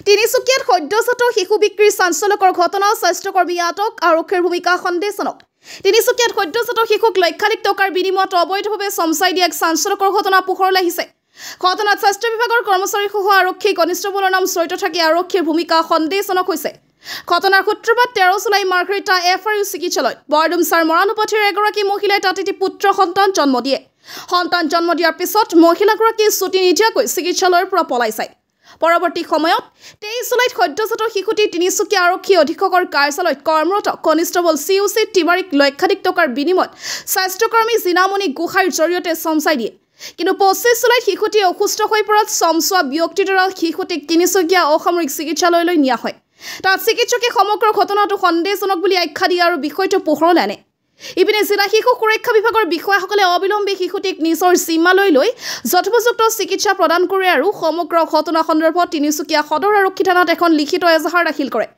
তিনিচুকীয়াত সদ্যজাত শিশু বিক্ৰীৰ চাঞ্চল্যকৰ ঘটনা স্বাস্থ্যকৰ্মী আটক আৰক্ষীৰ ভূমিকা সন্দেহজনক তিনিচুকীয়াত সদ্যজাত শিশুক লক্ষাধিক টকাৰ বিনিময়ত অবৈধভাৱে চমচাই দিয়া এক চাঞ্চল্যকৰ ঘটনা পোহৰলৈ আহিছে ঘটনাত স্বাস্থ্য বিভাগৰ কৰ্মচাৰীসহ আৰক্ষী কনিষ্টেবলৰ নাম জড়িত থাকি আৰক্ষীৰ ভূমিকা সন্দেহজনক হৈছে ঘটনাৰ সূত্ৰপাত 13 জুলাই মাৰ্ঘেৰিটা FRU চিকিৎসালয়ত বৰডুমচাৰ মৰাণুপথিৰ এগৰাকী মহিলাই তাত এটি পুত্ৰ সন্তান জন্ম দিয়ে সন্তান জন্ম দিয়াৰ পিছত মহিলাগৰাকী ছুটি নিদিয়াকৈ চিকিৎসালয়ৰ পৰা পলাই যায় পৰৱৰ্তী সময়ত 23 জুলাইত সদ্যজাত শিশুটি তিনিচুকীয়া আৰক্ষী অধীক্ষকৰ কাৰ্যালয়ত কৰ্মৰত কনিষ্টেবল COC তিৱাৰীক লক্ষাধিক টকাৰ বিনিময়ত স্বাস্থ্যকৰ্মী জিনামণি গোহাঁইৰ জৰিয়তে চমচাই দিয়ে কিন্তু 25 জুলাইত শিশুটি অসুস্থ হৈ পৰাত চমচোৱা ব্যক্তিৰ দ্বাৰা শিশুটিক তিনিচুকীয়া অসামৰিক চিকিৎসালয়লৈ নিয়া হয় তাত চিকিৎসকে সমগ্ৰ ঘটনাটো সন্দেহজনক বুলি আখ্যা দিয়ে আৰু বিষয়টো পোহৰলৈ আনে ইপিনে জিলা শিশু সুৰক্ষা বিভাগৰ বিষয়াসকলে অবিলম্বে শিশুটিক নিজৰ জিম্মালৈ লৈ যথোপযুক্ত চিকিৎসা প্ৰদান কৰে আৰু সমগ্ৰ ঘটনা সন্দৰ্ভত তিনিচুকীয়া সদৰ আৰক্ষী থানাত এখন লিখিত এজাহাৰ দাখিল কৰে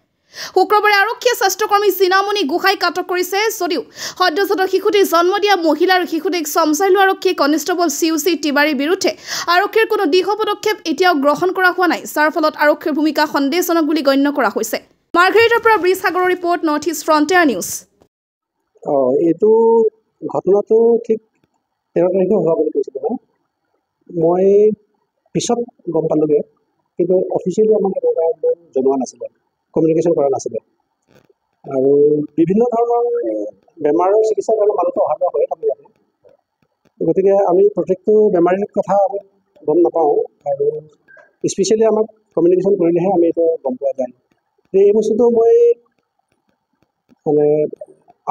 শুক্ৰবাৰে আৰক্ষীয়ে স্বাস্থ্যকৰ্মী জিনামণি গোহাঁইক আটক কৰিছে যদিও সদ্যজাত শিশুটি জন্ম দিয়া মহিলাৰ শিশুটিক চমচাই লোৱা আৰক্ষী কনিষ্টেবল COC তিৱাৰীৰ বিৰুদ্ধে আৰক্ষীৰ কোনো দৃঢ় পদক্ষেপ এতিয়াও গ্ৰহণ কৰা হোৱা নাই যাৰ ফলত আৰক্ষীৰ ভূমিকা সন্দেহজনক বুলি গণ্য কৰা হৈছে মাৰ্ঘেৰিটাৰ পৰা ব্ৰিজ সাগৰৰ report north east frontier news এইটো ঘটনাটো ঠিক 13 তাৰিখে হোৱা বুলি কৈছিলোঁ মই পিছত গম পালোঁগৈ কিন্তু অফিচিয়েলি আমাক জনোৱা নাছিলে কমিউনিকেশ্যন কৰা নাছিলে আৰু বিভিন্ন ধৰণৰ বেমাৰৰ চিকিৎসাৰ কাৰণে মানুহটো অহা যোৱা হৈয়ে থাকে ইয়াতে গতিকে আমি প্ৰত্যেকটো বেমাৰীৰ কথা আমি গম নাপাওঁ আৰু স্পেচিয়েলি আমাক কমিউনিকেশ্যন কৰিলেহে আমি এইটো গম পোৱা যায় এই বস্তুটো মই মানে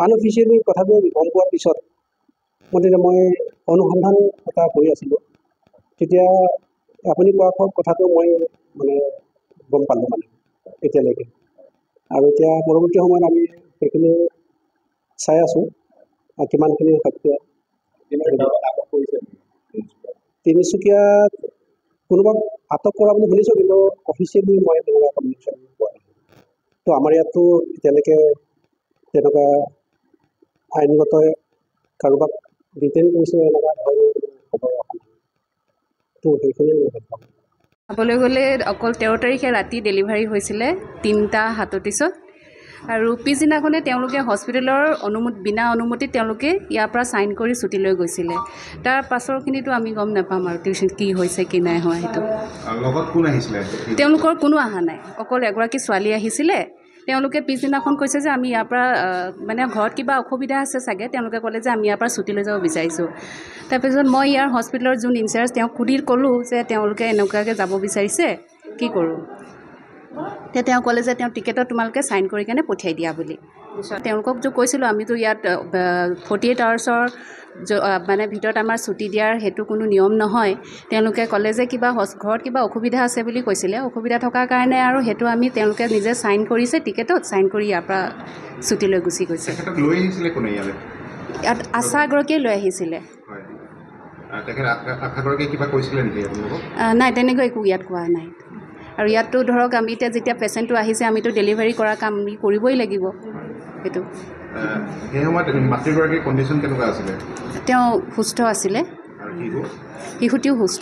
আনঅফিচিয়েলি কথাটো গম পোৱাৰ পিছত গতিকে মই অনুসন্ধান এটা কৰি আছিলোঁ তেতিয়া আপুনি কোৱা কথাটো মই মানে গম পালোঁ মানে এতিয়ালৈকে আৰু এতিয়া পৰৱৰ্তী সময়ত আমি সেইখিনি চাই আছোঁ কিমানখিনি সত্য তিনিচুকীয়াত কোনোবাক আটক কৰা বুলি শুনিছোঁ কিন্তু অফিচিয়েলি মই তেনেকুৱা কমিউনিকেশ্যন পোৱা নাই তো আমাৰ ইয়াততো এতিয়ালৈকে তেনেকুৱা আইনগত কাৰোবাক ডিটেইন কৰিছে এনেকুৱা খবৰ অহা নাই তো সেইখিনিয়ে মই গম পাওঁ চাবলৈ গ'লে অকল 13 তাৰিখে ৰাতি ডেলিভাৰী হৈছিলে 3:37 আৰু পিছদিনাখনে তেওঁলোকে হস্পিটেলৰ বিনা অনুমতি তেওঁলোকে ইয়াৰ পৰা চাইন কৰি ছুটি লৈ গৈছিলে তাৰ পাছৰখিনিতো আমি গম নাপাম আৰু টিউশ্যন কি হৈছে কি নাই হোৱা সেইটো লগত কোন আহিছিলে তেওঁলোকৰ কোনো অহা নাই অকল এগৰাকী ছোৱালী আহিছিলে তেওঁলোকে পিছদিনাখন কৈছে যে আমি ইয়াৰ পৰা মানে ঘৰত কিবা অসুবিধা আছে চাগে তেওঁলোকে ক'লে যে আমি ইয়াৰ পৰা ছুটি লৈ যাব বিচাৰিছোঁ তাৰপিছত মই ইয়াৰ হস্পিটেলৰ যোন ইনচাৰ্জ তেওঁক সুধি ক'লোঁ যে তেওঁলোকে এনেকুৱাকৈ যাব বিচাৰিছে কি কৰোঁ তেতিয়া তেওঁ ক'লে যে তেওঁ টিকেটত তোমালোকে চাইন কৰি কেনে পঠিয়াই দিয়া বুলি তেওঁলোকক যে কৈছিলোঁ আমিতো ইয়াত 48 আৱাৰ্ছৰ মানে ভিতৰত আমাৰ ছুটি দিয়াৰ সেইটো কোনো নিয়ম নহয় তেওঁলোকে ক'লে যে কিবা ঘৰত কিবা অসুবিধা আছে বুলি কৈছিলে অসুবিধা থকাৰ কাৰণে আৰু সেইটো আমি তেওঁলোকে নিজে চাইন কৰিছে টিকেটত চাইন কৰি ইয়াৰ পৰা ছুটি লৈ গুচি গৈছে লৈ আহিছিলে কোনে ইয়াত আশাগৰাকীয়ে লৈ আহিছিলে নাই তেনেকৈ একো ইয়াত কোৱা নাই আৰু ইয়াততো ধৰক আমি এতিয়া যেতিয়া পেচেণ্টটো আহিছে আমিতো ডেলিভাৰী কৰা কাম আমি কৰিবই লাগিব সেইটো সেই সময়ত মাতৃগৰাকীৰ কণ্ডিশ্যন কেনেকুৱা আছিলে তেওঁ সুস্থ আছিলে শিশুটিও সুস্থ